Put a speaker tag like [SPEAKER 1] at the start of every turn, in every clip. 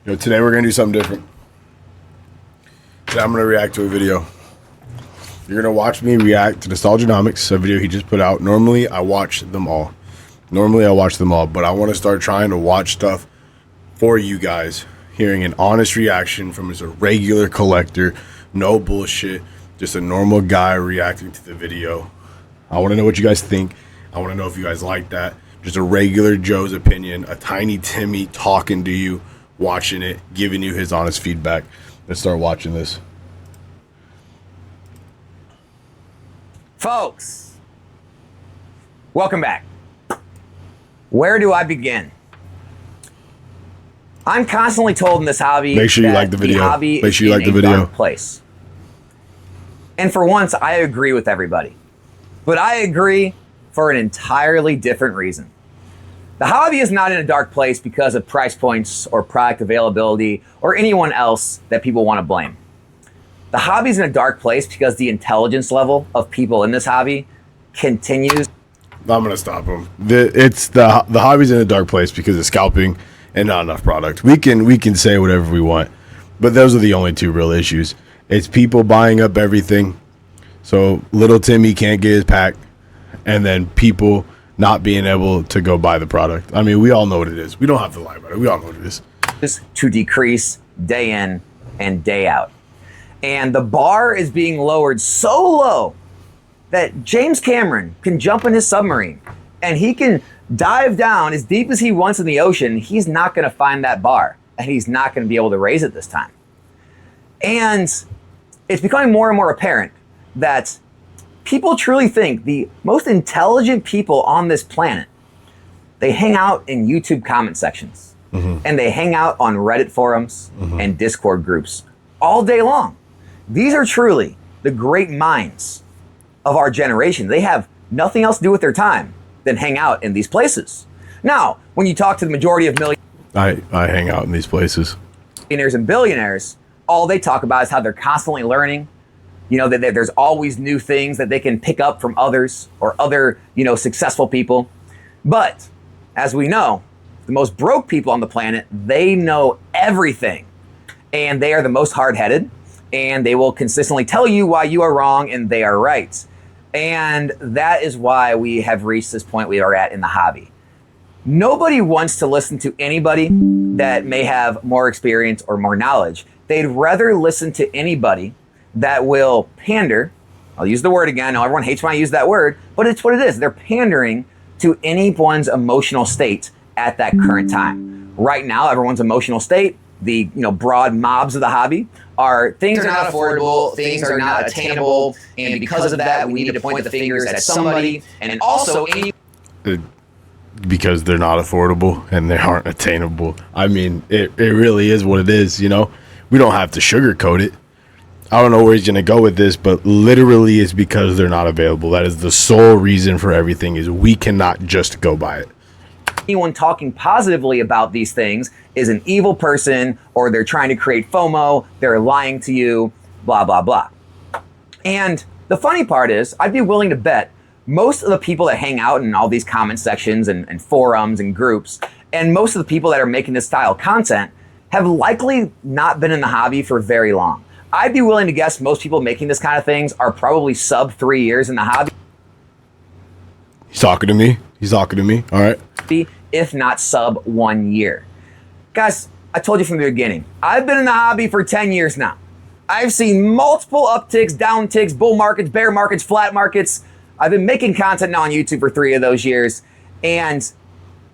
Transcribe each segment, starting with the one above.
[SPEAKER 1] Today we're going to do something different. Today I'm going to react to a video. You're going to watch me react to Nomics, a video he just put out. Normally, I watch them all. But I want to start trying to watch stuff for you guys. Hearing an honest reaction from just a regular collector. No bullshit. Just a normal guy reacting to the video. I want to know what you guys think. I want to know if you guys like that. Just a regular Joe's opinion. A tiny Timmy talking to you, watching it, giving you his honest feedback. Let's start watching this.
[SPEAKER 2] Folks, welcome back. Where do I begin? I'm constantly told in this hobby.
[SPEAKER 1] Make sure you like the video. Make sure you like the video.
[SPEAKER 2] Place. And for once, I agree with everybody. But I agree for an entirely different reason. The hobby is not in a dark place because of price points or product availability or anyone else that people want to blame. The hobby is in a dark place because the intelligence level of people in this hobby continues.
[SPEAKER 1] I'm gonna stop him. The hobby's in a dark place because of scalping and not enough product. We can say whatever we want, but those are the only two real issues. It's people buying up everything, so little Timmy can't get his pack, and then people not being able to go buy the product. I mean, we all know what it is. We don't have to lie about it. We all know what it is.
[SPEAKER 2] To decrease day in and day out. And the bar is being lowered so low that James Cameron can jump in his submarine and he can dive down as deep as he wants in the ocean. He's not going to find that bar, and he's not going to be able to raise it this time. And it's becoming more and more apparent that people truly think the most intelligent people on this planet, they hang out in YouTube comment sections, and they hang out on Reddit forums and Discord groups all day long. These are truly the great minds of our generation. They have nothing else to do with their time than hang out in these places. Now, when you talk to the majority of
[SPEAKER 1] I hang out in these places.
[SPEAKER 2] millionaires and billionaires, all they talk about is how they're constantly learning. You know, that there's always new things that they can pick up from others or other, successful people. But as we know, the most broke people on the planet, they know everything. And they are the most hard-headed. And they will consistently tell you why you are wrong and they are right. And that is why we have reached this point we are at in the hobby. Nobody wants to listen to anybody that may have more experience or more knowledge. They'd rather listen to anybody that will pander. I'll use the word again. I know everyone hates when I use that word, but it's what it is. They're pandering to anyone's emotional state at that current time. Right now, everyone's emotional state, the broad mobs of the hobby, are things are not affordable, things are not attainable, and because of that, we need to point the fingers at somebody, and also
[SPEAKER 1] because they're not affordable and they aren't attainable. I mean, it really is what it is, We don't have to sugarcoat it. I don't know where he's going to go with this, but literally it's because they're not available. That is the sole reason for everything, is we cannot just go buy it.
[SPEAKER 2] Anyone talking positively about these things is an evil person, or they're trying to create FOMO, they're lying to you, blah, blah, blah. And the funny part is, I'd be willing to bet most of the people that hang out in all these comment sections and forums and groups, and most of the people that are making this style of content have likely not been in the hobby for very long. I'd be willing to guess most people making this kind of things are probably sub 3 years in the hobby.
[SPEAKER 1] He's talking to me. All right.
[SPEAKER 2] If not sub 1 year. Guys, I told you from the beginning, I've been in the hobby for 10 years now. I've seen multiple upticks, downticks, bull markets, bear markets, flat markets. I've been making content now on YouTube for 3 of those years. And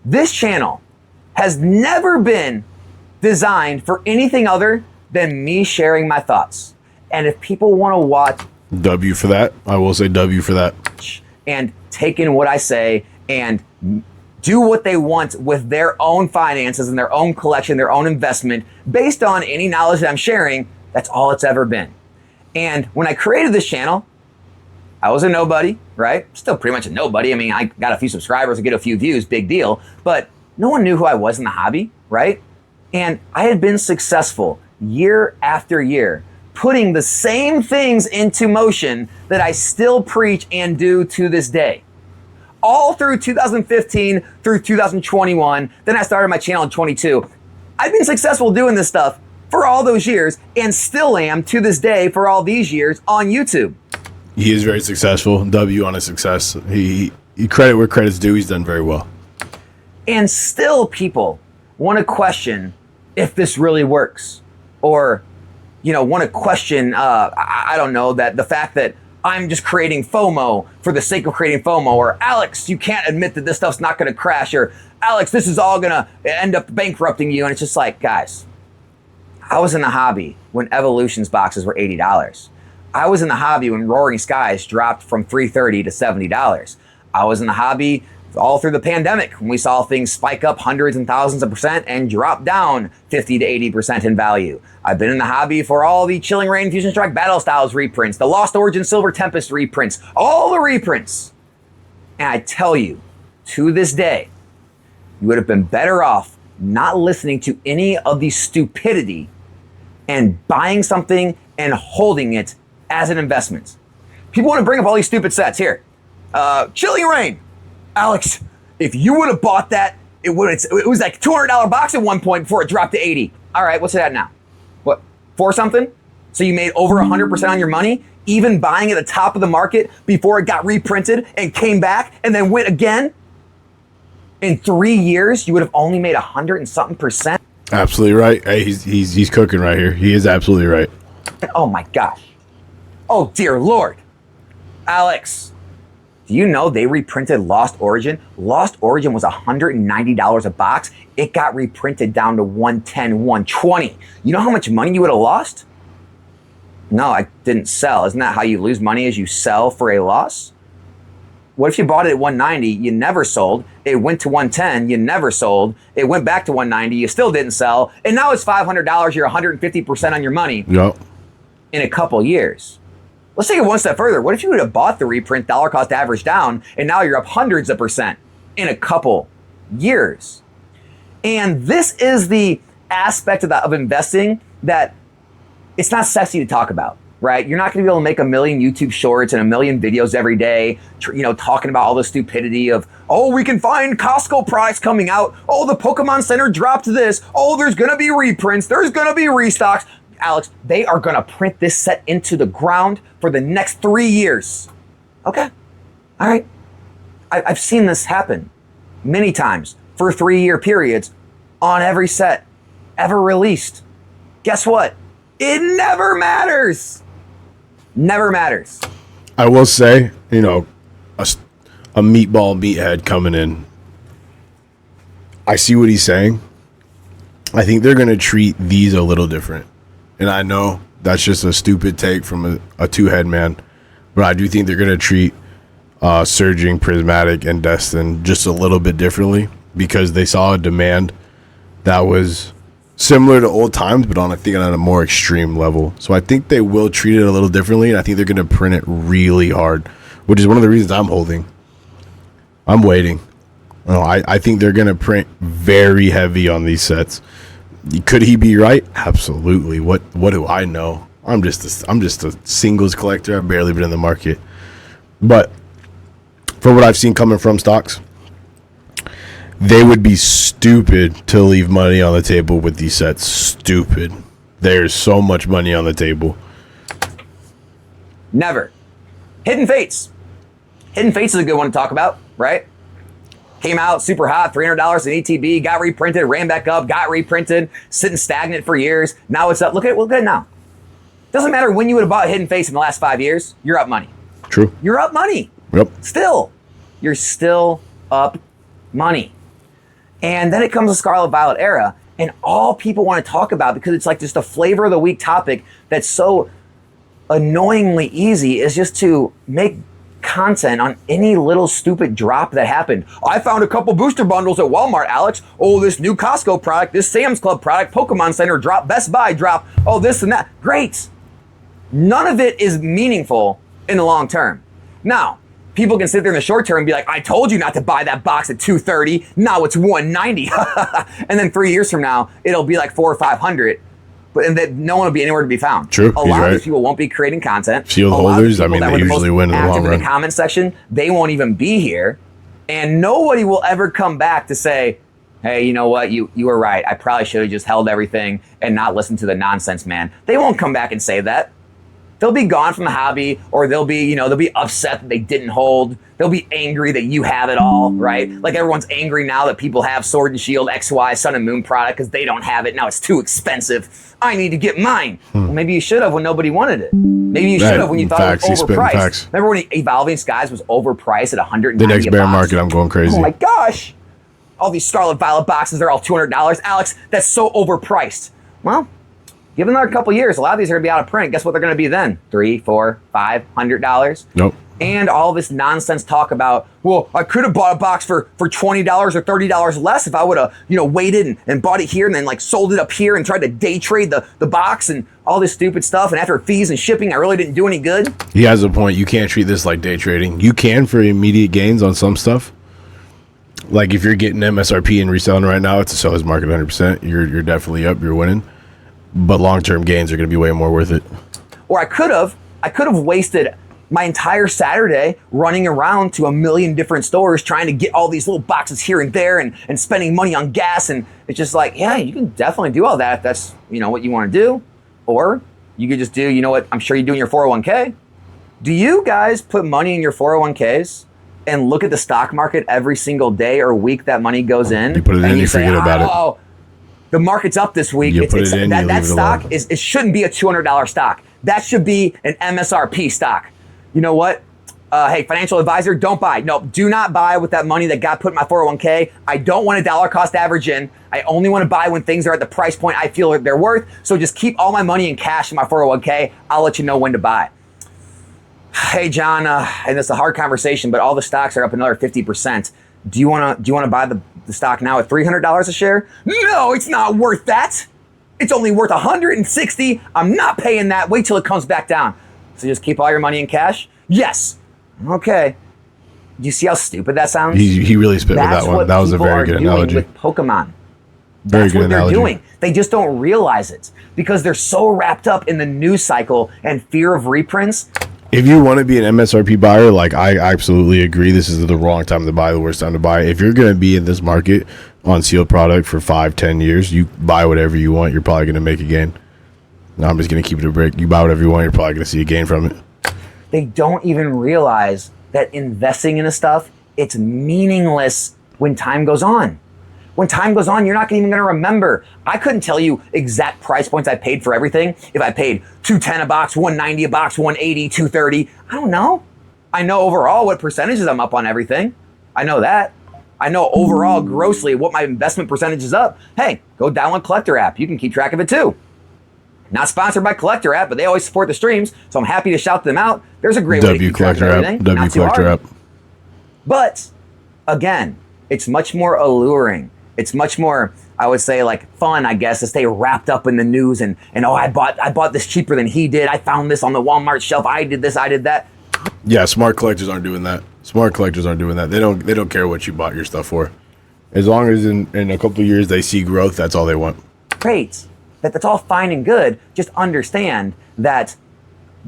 [SPEAKER 2] this channel has never been designed for anything other than me sharing my thoughts. And if people want to watch,
[SPEAKER 1] W for that. I will say W for that.
[SPEAKER 2] And take in what I say and do what they want with their own finances and their own collection, their own investment, based on any knowledge that I'm sharing, that's all it's ever been. And when I created this channel, I was a nobody, right? Still pretty much a nobody. I mean, I got a few subscribers, I get a few views, big deal. But no one knew who I was in the hobby, right? And I had been successful year after year, putting the same things into motion that I still preach and do to this day. All through 2015 through 2021. Then I started my channel in 22. I've been successful doing this stuff for all those years and still am to this day for all these years on YouTube.
[SPEAKER 1] He is very successful. W on his success. He credit where credit's due. He's done very well.
[SPEAKER 2] And still people want to question if this really works, or, want to question, I don't know, that the fact that I'm just creating FOMO for the sake of creating FOMO, or Alex, you can't admit that this stuff's not going to crash, or Alex, this is all going to end up bankrupting you. And it's just like, guys, I was in the hobby when Evolutions boxes were $80. I was in the hobby when Roaring Skies dropped from $330 to $70. I was in the hobby all through the pandemic when we saw things spike up hundreds and thousands of percent and drop down 50 to 80% in value. I've been in the hobby for all the Chilling Reign Fusion Strike Battle Styles reprints, the Lost Origin Silver Tempest reprints, all the reprints. And I tell you, to this day, you would have been better off not listening to any of the stupidity and buying something and holding it as an investment. People want to bring up all these stupid sets here. Chilling Reign. Alex, if you would have bought that, it was like $200 box at one point before it dropped to 80. All right, what's it at now? What, 4 something? So you made over 100% on your money, even buying at the top of the market before it got reprinted and came back and then went again? In 3 years, you would have only made 100 and something percent.
[SPEAKER 1] Absolutely right. Hey, he's cooking right here. He is absolutely right.
[SPEAKER 2] Oh my gosh. Oh dear Lord. Alex, do you know they reprinted Lost Origin? Lost Origin was $190 a box. It got reprinted down to $110, $120. You know how much money you would have lost? No, I didn't sell. Isn't that how you lose money, is you sell for a loss? What if you bought it at $190, you never sold, it went to $110, you never sold, it went back to $190, you still didn't sell, and now it's $500, you're 150% on your money in a couple years. Let's take it one step further. What if you would have bought the reprint, dollar cost average down, and now you're up hundreds of percent in a couple years? And this is the aspect of investing that it's not sexy to talk about, right? You're not going to be able to make a million YouTube shorts and a million videos every day, talking about all the stupidity of, oh, we can find Costco products coming out. Oh, the Pokemon Center dropped this. Oh, there's going to be reprints. There's going to be restocks. Alex, they are going to print this set into the ground for the next 3 years. Okay. All right. I've seen this happen many times for 3-year periods on every set ever released. Guess what? It never matters. Never matters.
[SPEAKER 1] I will say, a meatball meathead coming in. I see what he's saying. I think they're going to treat these a little different. And I know that's just a stupid take from a two-head man, but I do think they're going to treat Surging, Prismatic, and Destin just a little bit differently because they saw a demand that was similar to old times, but on a more extreme level. So I think they will treat it a little differently, and I think they're going to print it really hard, which is one of the reasons I'm holding. I'm waiting. I think they're going to print very heavy on these sets. Could he be right? Absolutely. What do I know? I'm just a singles collector. I've barely been in the market. But for what I've seen coming from stocks, they would be stupid to leave money on the table with these sets. Stupid. There's so much money on the table.
[SPEAKER 2] Never. Hidden Fates. Hidden Fates is a good one to talk about, right? Came out super hot, $300 in ETB, got reprinted, ran back up, got reprinted, sitting stagnant for years. Now it's up. Look at it now. Doesn't matter when you would have bought Hidden Face in the last 5 years, you're up money.
[SPEAKER 1] True.
[SPEAKER 2] You're up money.
[SPEAKER 1] Yep.
[SPEAKER 2] Still. You're still up money. And then it comes the Scarlet Violet era, and all people want to talk about, because it's like just a flavor of the week topic that's so annoyingly easy, is just to make content on any little stupid drop that happened. I found a couple booster bundles at Walmart, Alex. Oh, this new Costco product, this Sam's Club product, Pokemon Center drop, Best Buy drop, oh, this and that. Great. None of it is meaningful in the long term. Now, people can sit there in the short term and be like, I told you not to buy that box at $230. Now it's $190. And then 3 years from now, it'll be like $400 or $500. But and that no one will be anywhere to be found.
[SPEAKER 1] True.
[SPEAKER 2] A lot of these people won't be creating content.
[SPEAKER 1] Shield holders, they usually win in the long run.
[SPEAKER 2] In the comment section, they won't even be here. And nobody will ever come back to say, Hey, you know what? You were right. I probably should have just held everything and not listened to the nonsense, man. They won't come back and say that. They'll be gone from the hobby, or they'll be, they'll be upset that they didn't hold. They'll be angry that you have it all, right? Like everyone's angry now that people have Sword and Shield, XY, Sun and Moon product because they don't have it. Now it's too expensive. I need to get mine. Well, maybe you should have when nobody wanted it. Maybe you should have when you thought it was overpriced. Remember when Evolving Skies was overpriced at $190?
[SPEAKER 1] The next bear market, I'm going crazy.
[SPEAKER 2] Oh my gosh. All these Scarlet Violet boxes, they're all $200. Alex, that's so overpriced. Well, give them another couple years. A lot of these are going to be out of print. Guess what they're going to be then? $300, $400, $500.
[SPEAKER 1] Nope.
[SPEAKER 2] And all this nonsense talk about, well, I could have bought a box for $20 or $30 less if I would have, waited and bought it here and then like sold it up here and tried to day trade the box and all this stupid stuff. And after fees and shipping, I really didn't do any good.
[SPEAKER 1] He has a point. You can't treat this like day trading. You can for immediate gains on some stuff. Like if you're getting MSRP and reselling right now, it's a seller's market 100%. You're definitely up. You're winning. But long-term gains are going to be way more worth it.
[SPEAKER 2] Or I could have wasted my entire Saturday running around to a million different stores trying to get all these little boxes here and there and spending money on gas. And it's just like, yeah, you can definitely do all that if that's, what you want to do. Or you could just do, what I'm sure you do in your 401k. Do you guys put money in your 401ks and look at the stock market every single day or week that money goes in?
[SPEAKER 1] You put it in, you forget about it.
[SPEAKER 2] The market's up this week. That stock it shouldn't be a $200 stock. That should be an MSRP stock. You know what? Hey, financial advisor, don't buy. No, do not buy with that money that got put in my 401k. I don't want a dollar cost average in. I only want to buy when things are at the price point I feel they're worth. So just keep all my money in cash in my 401k. I'll let you know when to buy. Hey, John, and it's a hard conversation, but all the stocks are up another 50%. Do you want to buy the stock now at $300 a share? No, it's not worth that. It's only worth $160. I'm not paying that. Wait till it comes back down. So just keep all your money in cash? Yes. Okay. Do you see how stupid that sounds?
[SPEAKER 1] He really spit with that one. That was a very good analogy.
[SPEAKER 2] With Pokemon. That's what they're doing. They just don't realize it because they're so wrapped up in the news cycle and fear of reprints.
[SPEAKER 1] If you want to be an MSRP buyer, like I absolutely agree, this is the wrong time to buy, the worst time to buy. If you're going to be in this market on sealed product for 5-10 years, you buy whatever you want, you're probably going to make a gain. Now I'm just going to keep it a break. You buy whatever you want, you're probably going to see a gain from it.
[SPEAKER 2] They don't even realize that investing in this stuff, it's meaningless when time goes on. When time goes on, you're not even going to remember. I couldn't tell you exact price points I paid for everything. If I paid $210 a box, $190 a box, $180, $230, I don't know. I know overall what percentages I'm up on everything. I know that. I know overall grossly what my investment percentage is up. Hey, go download Collector app. You can keep track of it too. Not sponsored by Collector app, but they always support the streams, so I'm happy to shout them out. There's a great way to keep track of everything. Not too hard. But again, it's much more alluring. It's much more, I would say, like fun, I guess, to stay wrapped up in the news and I bought this cheaper than he did. I found this on the Walmart shelf. I did this, I did that.
[SPEAKER 1] Yeah, smart collectors aren't doing that. Smart collectors aren't doing that. They don't care what you bought your stuff for. As long as in a couple of years they see growth, that's all they want.
[SPEAKER 2] Great. That's all fine and good. Just understand that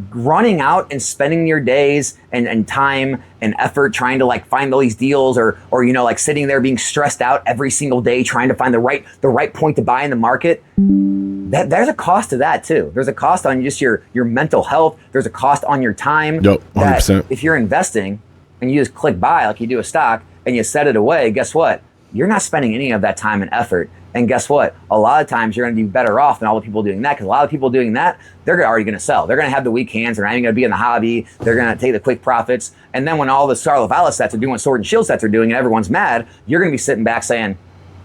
[SPEAKER 2] running out and spending your days and time and effort trying to like find all these deals or like sitting there being stressed out every single day trying to find the right point to buy in the market, there's a cost to that too. There's a cost on just your mental health. There's a cost on your time.
[SPEAKER 1] Yep, 100%.
[SPEAKER 2] That if you're investing and you just click buy like you do a stock and you set it away, guess what? You're not spending any of that time and effort. And guess what? A lot of times you're going to be better off than all the people doing that because a lot of people doing that, they're already going to sell. They're going to have the weak hands. They're not even going to be in the hobby. They're going to take the quick profits. And then when all the Scarlet Violet sets are doing what Sword and Shield sets are doing and everyone's mad, you're going to be sitting back saying,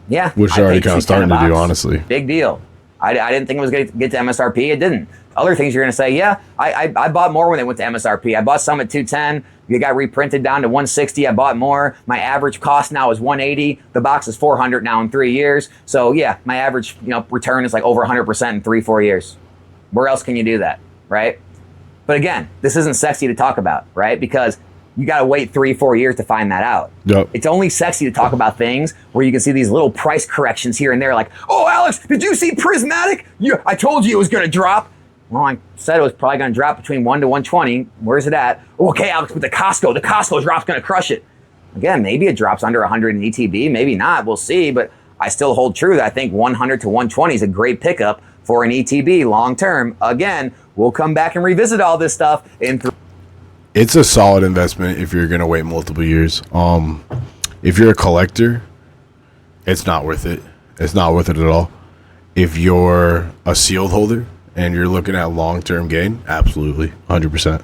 [SPEAKER 2] yeah.
[SPEAKER 1] Which they're already kind of starting to do, honestly.
[SPEAKER 2] Big deal. I didn't think it was going to get to MSRP. It didn't. Other things you're going to say, yeah, I bought more when they went to MSRP. I bought some at 210. It got reprinted down to 160. I bought more. My average cost now is 180. The box is 400 now in 3 years. So yeah, my average return is like over 100% in 3-4 years. Where else can you do that, right? But again, this isn't sexy to talk about, right? Because you got to wait 3-4 years to find that out.
[SPEAKER 1] Yep.
[SPEAKER 2] It's only sexy to talk about things where you can see these little price corrections here and there, like, oh, Alex, did you see Prismatic? I told you it was going to drop. Well, I said it was probably going to drop between 1 to 120. Where's it at? Okay, Alex, but the Costco drop's going to crush it. Again, maybe it drops under 100 in ETB, maybe not. We'll see. But I still hold true that I think 100 to 120 is a great pickup for an ETB long term. Again, we'll come back and revisit all this stuff in
[SPEAKER 1] It's a solid investment if you're gonna wait multiple years. If you're a collector, it's not worth it. It's not worth it at all. If you're a sealed holder and you're looking at long-term gain, absolutely, 100%.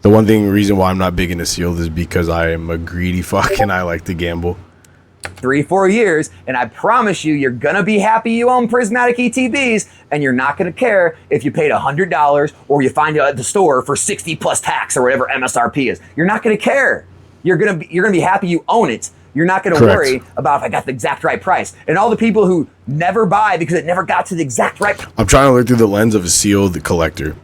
[SPEAKER 1] The reason why I'm not big into sealed is because I am a greedy fuck and I like to gamble.
[SPEAKER 2] 3-4 years, and I promise you, you're gonna be happy you own prismatic ETBs, and you're not gonna care if you paid $100 or you find it at the store for 60 plus tax or whatever MSRP is. You're not gonna care. You're gonna be happy you own it. You're not gonna worry about if I got the exact right price. And all the people who never buy because it never got to the exact right.
[SPEAKER 1] I'm trying to look through the lens of a sealed collector.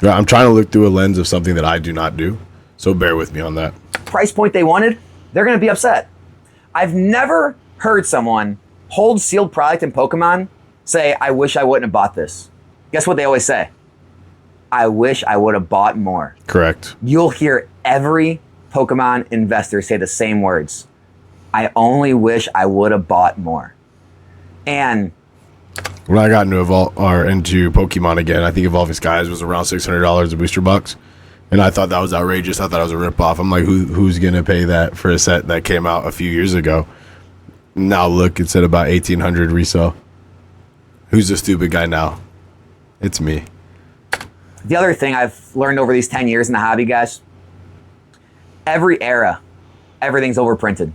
[SPEAKER 1] I'm trying to look through a lens of something that I do not do. So bear with me on that.
[SPEAKER 2] Price point they wanted, they're gonna be upset. I've never heard someone hold sealed product in Pokemon say, I wish I wouldn't have bought this. Guess what they always say? I wish I would have bought more.
[SPEAKER 1] Correct.
[SPEAKER 2] You'll hear every Pokemon investor say the same words. I only wish I would have bought more. And
[SPEAKER 1] when I got into into Pokemon again, I think Evolving Skies was around $600 a booster box. And I thought that was outrageous. I thought it was a ripoff. I'm like, who's going to pay that for a set that came out a few years ago? Now look, it's at about $1,800 resale. Who's the stupid guy now? It's me.
[SPEAKER 2] The other thing I've learned over these 10 years in the hobby, guys, every era, everything's overprinted.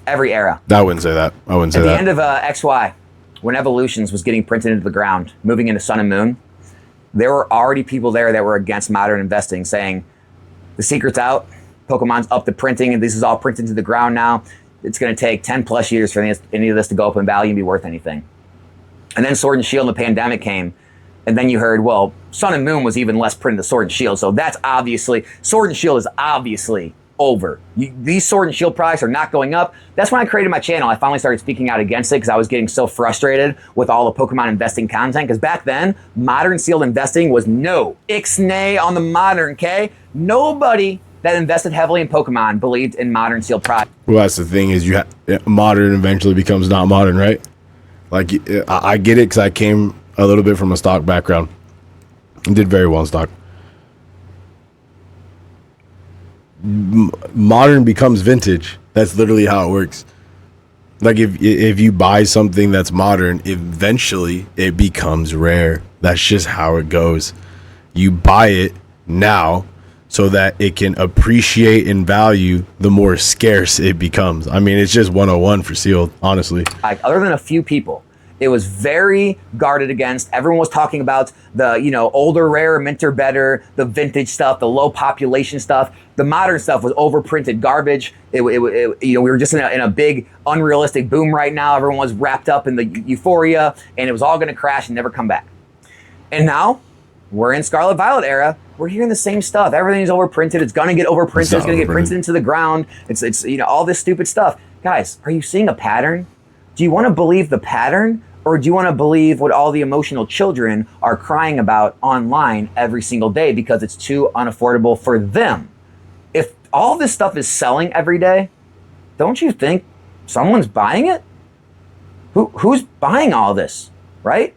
[SPEAKER 2] Every era.
[SPEAKER 1] I wouldn't say that. At
[SPEAKER 2] the end of XY, when Evolutions was getting printed into the ground, moving into Sun and Moon, there were already people there that were against modern investing, saying the secret's out, Pokemon's up to printing, and this is all printed to the ground now. It's going to take 10 plus years for any of this to go up in value and be worth anything. And then Sword and Shield and the pandemic came, and then you heard, well, Sun and Moon was even less printed than Sword and Shield, so that's obviously, Sword and Shield is obviously over. These Sword and Shield products are not going up. That's when I created my channel. I finally started speaking out against it because I was getting so frustrated with all the Pokemon investing content. Because back then, modern sealed investing was no ixnay on the modern, okay? Nobody that invested heavily in Pokemon believed in modern sealed products.
[SPEAKER 1] Well, that's the thing is modern eventually becomes not modern, right? Like, I get it because I came a little bit from a stock background and did very well in stock. Modern becomes vintage. That's literally how it works. Like if you buy something that's modern, eventually it becomes rare. That's just how it goes. You buy it now so that it can appreciate in value the more scarce it becomes. I mean, it's just 101 for sealed, honestly.
[SPEAKER 2] Like, other than a few people, it was very guarded against. Everyone was talking about the, older, rare, minter better, the vintage stuff, the low population stuff. The modern stuff was overprinted garbage. We were just in a big unrealistic boom right now. Everyone was wrapped up in the euphoria, and it was all going to crash and never come back. And now we're in Scarlet Violet era. We're hearing the same stuff. Everything's overprinted. It's going to get overprinted. It's going to get printed into the ground. It's all this stupid stuff. Guys, are you seeing a pattern? Do you want to believe the pattern? Or do you want to believe what all the emotional children are crying about online every single day because it's too unaffordable for them? If all this stuff is selling every day, don't you think someone's buying it? Who's buying all this, right?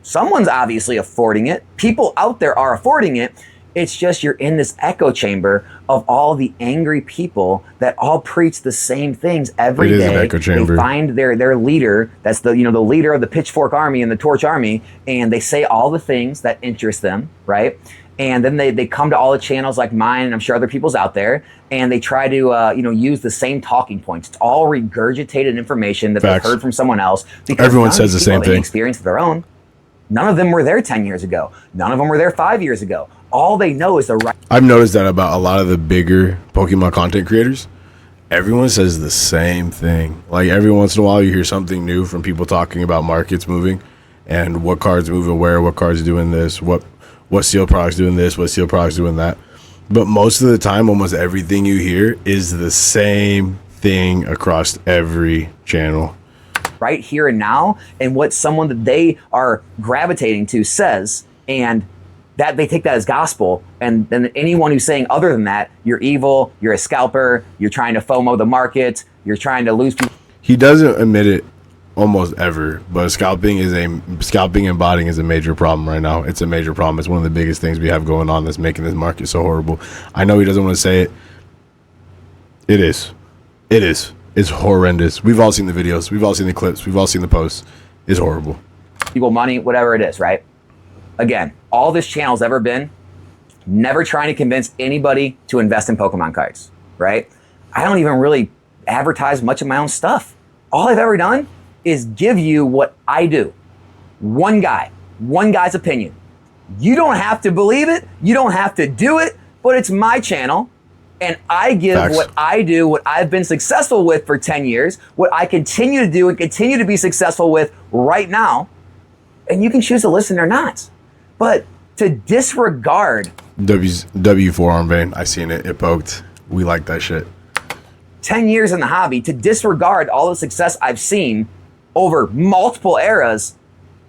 [SPEAKER 2] Someone's obviously affording it. People out there are affording it. It's just you're in this echo chamber of all the angry people that all preach the same things every day. It is an echo chamber. They find their leader, that's the the leader of the Pitchfork Army and the Torch Army, and they say all the things that interest them, right? And then they come to all the channels like mine, and I'm sure other people's out there, and they try to use the same talking points. It's all regurgitated information that they've heard from someone else. Because
[SPEAKER 1] everyone says the same thing.
[SPEAKER 2] Experience of their own. None of them were there 10 years ago. None of them were there 5 years ago. All they know is the right.
[SPEAKER 1] I've noticed that about a lot of the bigger Pokemon content creators. Everyone says the same thing. Like every once in a while you hear something new from people talking about markets moving and what cards moving where, what cards doing this, what sealed products doing this, what sealed products doing that. But most of the time, almost everything you hear is the same thing across every channel.
[SPEAKER 2] Right here and now, and what someone that they are gravitating to says, and that they take that as gospel, and then anyone who's saying other than that, you're evil, you're a scalper, you're trying to FOMO the market, you're trying to lose people.
[SPEAKER 1] He doesn't admit it almost ever. But scalping and botting is a major problem right now. It's a major problem. It's one of the biggest things we have going on that's making this market so horrible. I know he doesn't want to say it. It is. It's horrendous. We've all seen the videos. We've all seen the clips. We've all seen the posts. It's horrible.
[SPEAKER 2] People, money, whatever it is, right? Again, all this channel's ever been, never trying to convince anybody to invest in Pokemon cards, right? I don't even really advertise much of my own stuff. All I've ever done is give you what I do. One guy's opinion. You don't have to believe it. You don't have to do it, but it's my channel. And I give
[SPEAKER 1] Facts.
[SPEAKER 2] what I do, what I've been successful with for 10 years, what I continue to do and continue to be successful with right now. And you can choose to listen or not. But to disregard
[SPEAKER 1] W forearm vein. I seen it. It poked. We like that shit.
[SPEAKER 2] 10 years in the hobby, to disregard all the success I've seen over multiple eras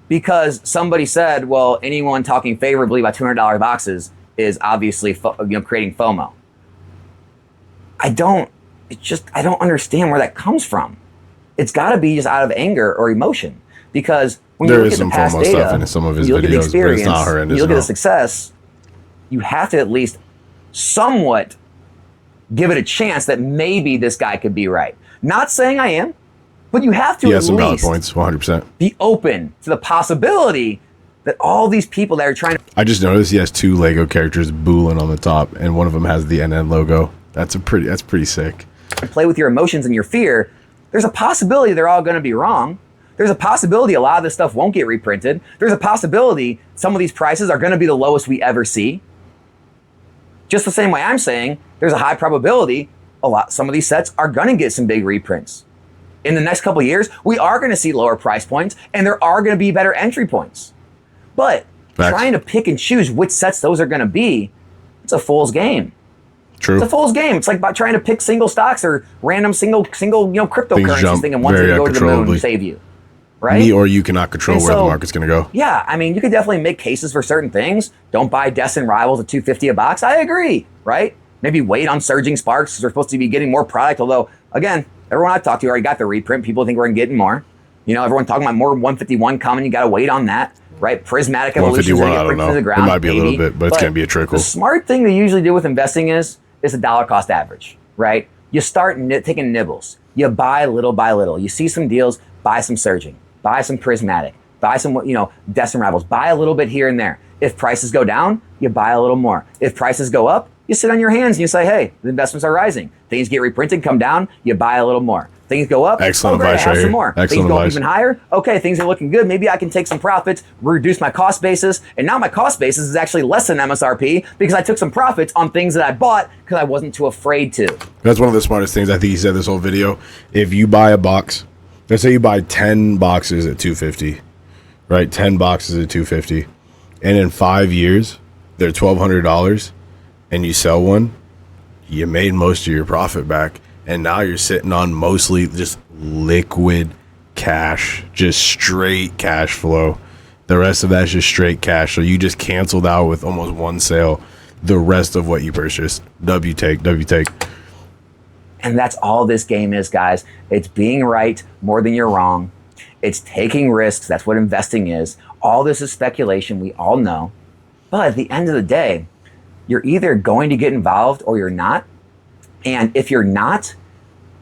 [SPEAKER 2] because somebody said, well, anyone talking favorably about $200 boxes is obviously creating FOMO. I don't understand where that comes from. It's got to be just out of anger or emotion, because when you look at the past data,
[SPEAKER 1] stuff in some of his
[SPEAKER 2] you look at the
[SPEAKER 1] videos, but it's
[SPEAKER 2] experience,
[SPEAKER 1] not horrendous.
[SPEAKER 2] you look at the success, you have to at least somewhat give it a chance that maybe this guy could be right. Not saying I am, but you have to at
[SPEAKER 1] some valid
[SPEAKER 2] least
[SPEAKER 1] points, 100%.
[SPEAKER 2] be open to the possibility that all these people that are trying to
[SPEAKER 1] I just noticed he has 2 Lego characters booling on the top, and one of them has the NN logo. That's pretty sick.
[SPEAKER 2] play with your emotions and your fear, there's a possibility they're all going to be wrong. There's a possibility a lot of this stuff won't get reprinted. There's a possibility some of these prices are going to be the lowest we ever see. Just the same way I'm saying, there's a high probability some of these sets are going to get some big reprints. In the next couple of years, we are going to see lower price points, and there are going to be better entry points. But
[SPEAKER 1] Facts.
[SPEAKER 2] Trying to pick and choose which sets those are going to be, it's a fool's game.
[SPEAKER 1] True.
[SPEAKER 2] It's a fool's game. It's like about trying to pick single stocks or random single cryptocurrencies, thinking one's going to go to the moon and save you. Right?
[SPEAKER 1] Me or you cannot control where the market's going to go.
[SPEAKER 2] Yeah, I mean, you could definitely make cases for certain things. Don't buy Destin Rivals at $250 a box. I agree, right? Maybe wait on Surging Sparks because they're supposed to be getting more product. Although, again, everyone I've talked to already got the reprint. People think we're getting more. You know, everyone talking about more 151 coming. You got to wait on that, right? Prismatic Evolution is going to get printed to the ground.
[SPEAKER 1] It might be a little bit, but it's going to be a trickle.
[SPEAKER 2] The smart thing to usually do with investing is a dollar cost average, right? You start taking nibbles. You buy little by little. You see some deals, buy some Surging. Buy some Prismatic, buy some, Destin Rivals, buy a little bit here and there. If prices go down, you buy a little more. If prices go up, you sit on your hands and you say, hey, the investments are rising. Things get reprinted, come down, you buy a little more. Things go up,
[SPEAKER 1] excellent
[SPEAKER 2] okay,
[SPEAKER 1] advice
[SPEAKER 2] have
[SPEAKER 1] right
[SPEAKER 2] some
[SPEAKER 1] here.
[SPEAKER 2] more.
[SPEAKER 1] Excellent
[SPEAKER 2] Things go up
[SPEAKER 1] advice.
[SPEAKER 2] even higher, okay, things are looking good. Maybe I can take some profits, reduce my cost basis, and now my cost basis is actually less than MSRP because I took some profits on things that I bought because I wasn't too afraid to.
[SPEAKER 1] That's one of the smartest things I think he said this whole video. If you buy a box, let's say you buy 10 boxes at $250, right? 10 boxes at $250, and in 5 years they're $1,200, and you sell one, you made most of your profit back, and now you're sitting on mostly just liquid cash, just straight cash flow. The rest of that's just straight cash. So you just canceled out with almost one sale the rest of what you purchased. W take.
[SPEAKER 2] And that's all this game is, guys. It's being right more than you're wrong. It's taking risks. That's what investing is. All this is speculation. We all know. But at the end of the day, you're either going to get involved or you're not. And if you're not,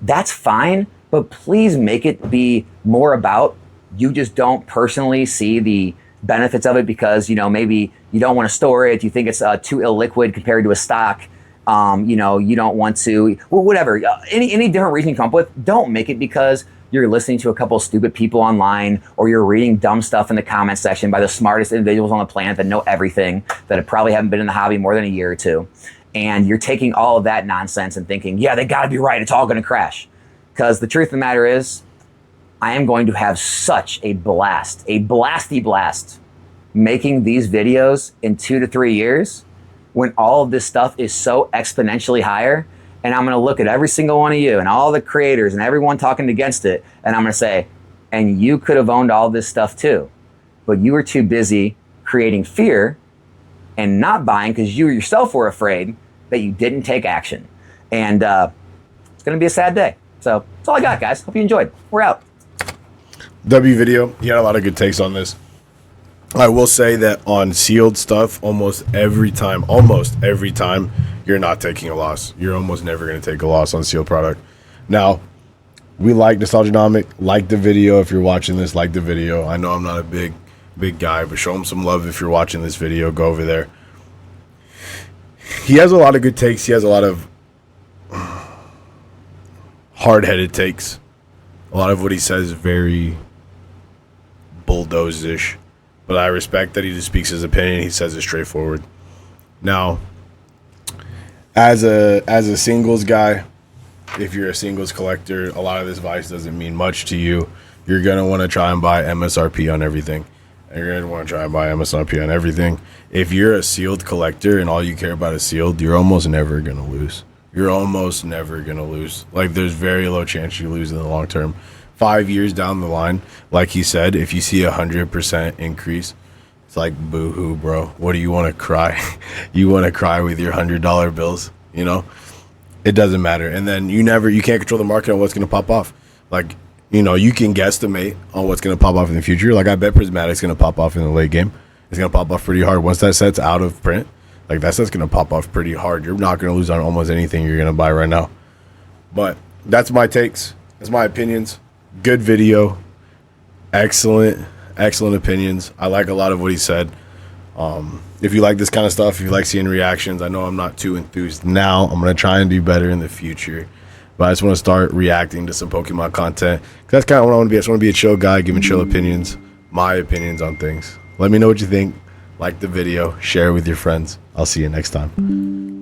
[SPEAKER 2] that's fine. But please make it be more about you just don't personally see the benefits of it because, maybe you don't want to store it. You think it's too illiquid compared to a stock. You don't want to, whatever, any different reason you come up with, don't make it because you're listening to a couple of stupid people online or you're reading dumb stuff in the comment section by the smartest individuals on the planet that know everything, that probably haven't been in the hobby more than a year or two. And you're taking all of that nonsense and thinking, yeah, they got to be right. It's all going to crash. Because the truth of the matter is, I am going to have such a blasty blast making these videos in 2 to 3 years when all of this stuff is so exponentially higher, and I'm going to look at every single one of you and all the creators and everyone talking against it, and I'm going to say, and you could have owned all this stuff too, but you were too busy creating fear and not buying because you yourself were afraid that you didn't take action. And it's going to be a sad day. So that's all I got, guys. Hope you enjoyed. We're out.
[SPEAKER 1] W video, he had a lot of good takes on this. I will say that on sealed stuff, almost every time, you're not taking a loss. You're almost never going to take a loss on sealed product. Now, we like Nostalgianomic. Like the video if you're watching this. Like the video. I know I'm not a big guy, but show him some love if you're watching this video. Go over there. He has a lot of good takes. He has a lot of hard-headed takes. A lot of what he says is very bulldoze-ish. But I respect that he just speaks his opinion. He says it straightforward. Now, as a singles guy, if you're a singles collector, a lot of this advice doesn't mean much to you. You're going to want to try and buy MSRP on everything. You're going to want to try and buy MSRP on everything. If you're a sealed collector and all you care about is sealed, you're almost never going to lose. You're almost never going to lose. Like, there's very low chance you lose in the long term. 5 years down the line, like he said, if you see 100% increase, it's like, boo-hoo, bro. What do you want to cry? You want to cry with your $100 bills, you know? It doesn't matter. And then you can't control the market on what's going to pop off. Like, you know, you can guesstimate on what's going to pop off in the future. Like, I bet Prismatic's going to pop off in the late game. It's going to pop off pretty hard. Once that set's out of print, like, that set's going to pop off pretty hard. You're not going to lose on almost anything you're going to buy right now. But that's my takes. That's my opinions. Good video. Excellent opinions. I like a lot of what he said. If you like this kind of stuff, if you like seeing reactions, I know I'm not too enthused now. I'm going to try and do better in the future. But I just want to start reacting to some Pokemon content. 'Cause that's kind of what I want to be. I just want to be a chill guy, giving chill opinions, my opinions on things. Let me know what you think. Like the video. Share it with your friends. I'll see you next time.